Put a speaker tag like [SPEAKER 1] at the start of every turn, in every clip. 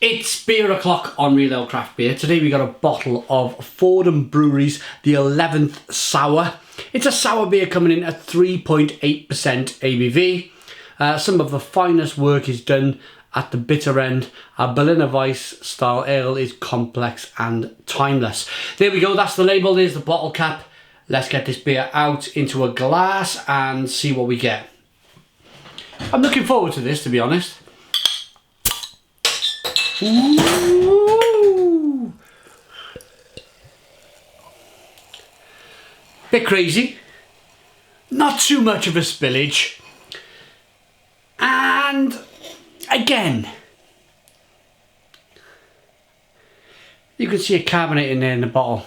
[SPEAKER 1] It's beer o'clock on Real Ale Craft Beer. Today we got a bottle of Fordham Brewery's The 11th Sour. It's a sour beer coming in at 3.8% ABV. Some of the finest work is done at the bitter end. Our Berliner Weisse style ale is complex and timeless. There we go, that's the label, there's the bottle cap. Let's get this beer out into a glass and see what we get. I'm looking forward to this, to be honest. Ooh. Bit crazy, not too much of a spillage, and again you can see a carbonate in there in the bottle.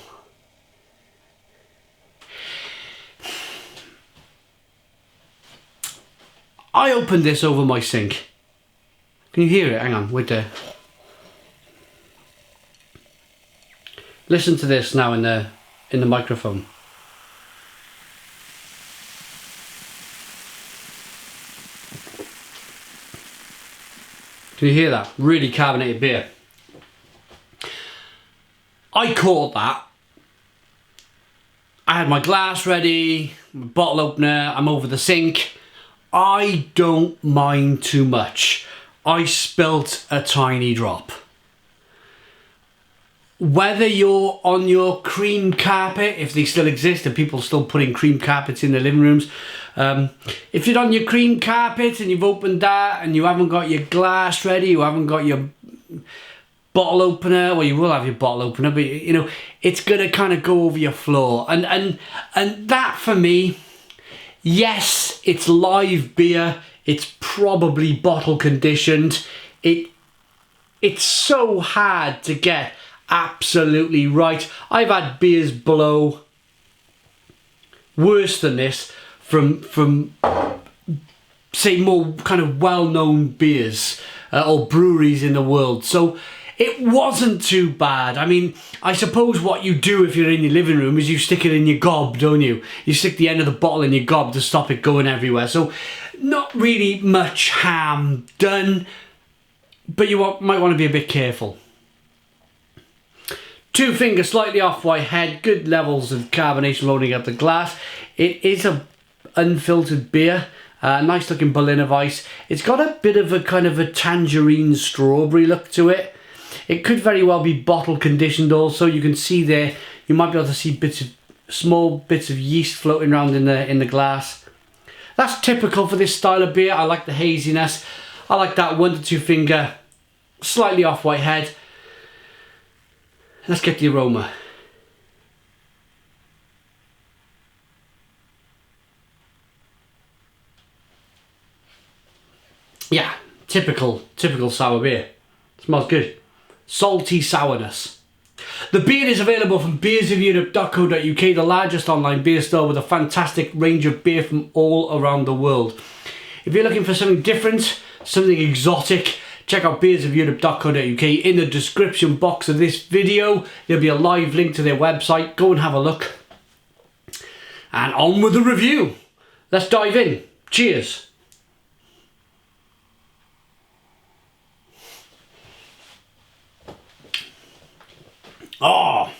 [SPEAKER 1] I opened this over my sink. Can you hear it? Hang on, wait there. Listen to this now in the microphone. Can you hear that? Really carbonated beer. I caught that. I had my glass ready, my bottle opener, I'm over the sink. I don't mind too much. I spilt a tiny drop. Whether you're on your cream carpet, if they still exist and people are still putting cream carpets in their living rooms, if you're on your cream carpet and you've opened that and you haven't got your glass ready, you haven't got your bottle opener, well, you will have your bottle opener, but you know, it's gonna kind of go over your floor. And that for me, yes, it's live beer, it's probably bottle conditioned, it's so hard to get absolutely right. I've had beers blow worse than this from say more kind of well-known beers or breweries in the world, so it wasn't too bad. I mean, I suppose what you do if you're in your living room is you stick it in your gob, don't you? You stick the end of the bottle in your gob to stop it going everywhere, so not really much harm done, but you might want to be a bit careful. 2 finger, slightly off-white head, good levels of carbonation loading up the glass. It is a unfiltered beer, nice looking Berliner Weisse. It's got a bit of a kind of a tangerine strawberry look to it. It could very well be bottle conditioned also. You can see there, you might be able to see small bits of yeast floating around in the glass. That's typical for this style of beer. I like the haziness. I like that 1 to 2 finger, slightly off-white head. Let's get the aroma. Yeah, typical sour beer. Smells good. Salty sourness. The beer is available from beersofeurope.co.uk, the largest online beer store with a fantastic range of beer from all around the world. If you're looking for something different, something exotic, check out beersofeurope.co.uk. In the description box of this video, there'll be a live link to their website. Go and have a look. And on with the review. Let's dive in. Cheers. Oh,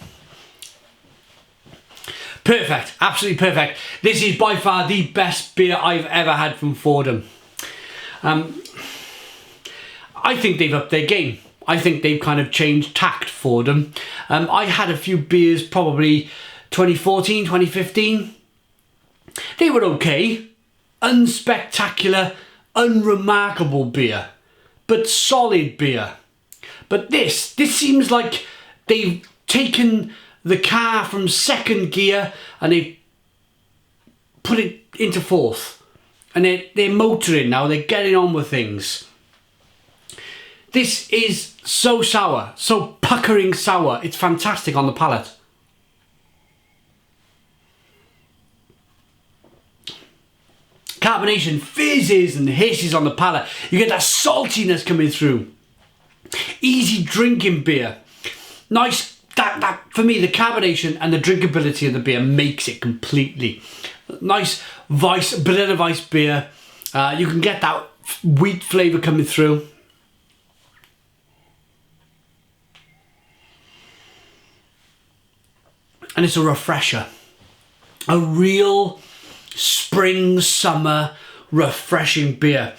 [SPEAKER 1] perfect, absolutely perfect. This is by far the best beer I've ever had from Fordham. I think they've upped their game. I think they've kind of changed tact, Fordham. I had a few beers probably 2014, 2015. They were okay. Unspectacular, unremarkable beer, but solid beer. But this seems like they've taken the car from second gear and they've put it into fourth. And they're motoring now, they're getting on with things. This is so sour, so puckering sour. It's fantastic on the palate. Carbonation fizzes and hisses on the palate. You get that saltiness coming through. Easy drinking beer. Nice, that for me, the carbonation and the drinkability of the beer makes it completely. Nice Weisse, Berliner Weisse beer. You can get that wheat flavour coming through. and it's a refresher. A real spring, summer, refreshing beer.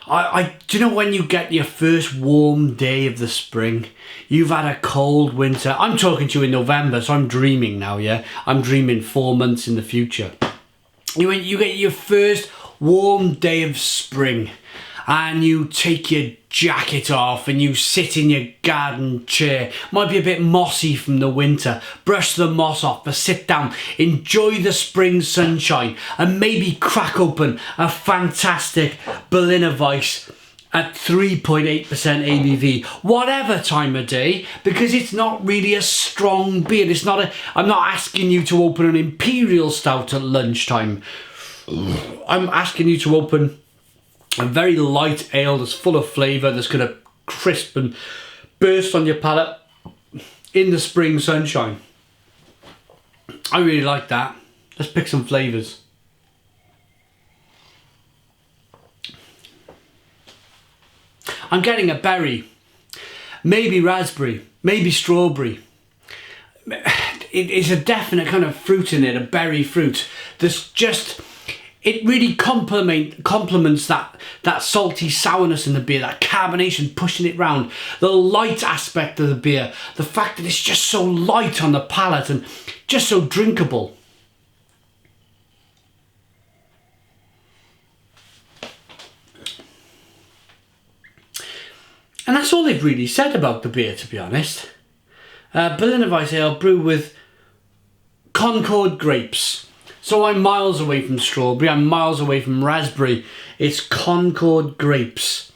[SPEAKER 1] Do you know when you get your first warm day of the spring? You've had a cold winter. I'm talking to you in November, so I'm dreaming now, yeah? I'm dreaming 4 months in the future. You get your first warm day of spring, and you take your jacket off and you sit in your garden chair. Might be a bit mossy from the winter. Brush the moss off, but sit down, enjoy the spring sunshine, and maybe crack open a fantastic Berliner Weisse at 3.8% ABV, whatever time of day, because it's not really a strong beer. I'm not asking you to open an Imperial Stout at lunchtime. I'm asking you to open a very light ale that's full of flavour, that's going to crisp and burst on your palate in the spring sunshine. I really like that. Let's pick some flavours. I'm getting a berry, maybe raspberry, maybe strawberry. It's a definite kind of fruit in it, a berry fruit. That's just, it really complements that salty sourness in the beer, that carbonation pushing it round, the light aspect of the beer, the fact that it's just so light on the palate and just so drinkable. And that's all they've really said about the beer, to be honest. Berliner Weisse ale brewed with Concord grapes. So I'm miles away from strawberry, I'm miles away from raspberry. It's Concord grapes.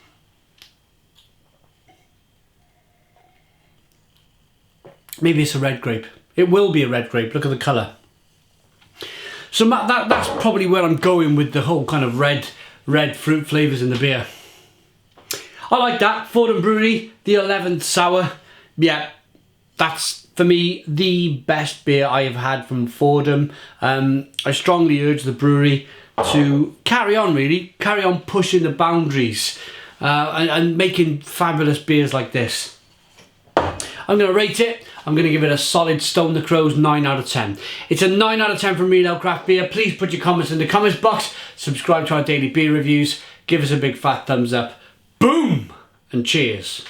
[SPEAKER 1] Maybe it's a red grape. It will be a red grape, look at the colour. So that's probably where I'm going with the whole kind of red fruit flavours in the beer. I like that. Fordham Brewery, the 11th sour. Yeah, that's for me the best beer I have had from Fordham. I strongly urge the brewery to carry on pushing the boundaries and making fabulous beers like this. I'm going to rate it. I'm going to give it a solid Stone the Crows 9 out of 10. It's a 9 out of 10 from Real Ale Craft Beer. Please put your comments in the comments box. Subscribe to our daily beer reviews. Give us a big fat thumbs up. Boom! And cheers.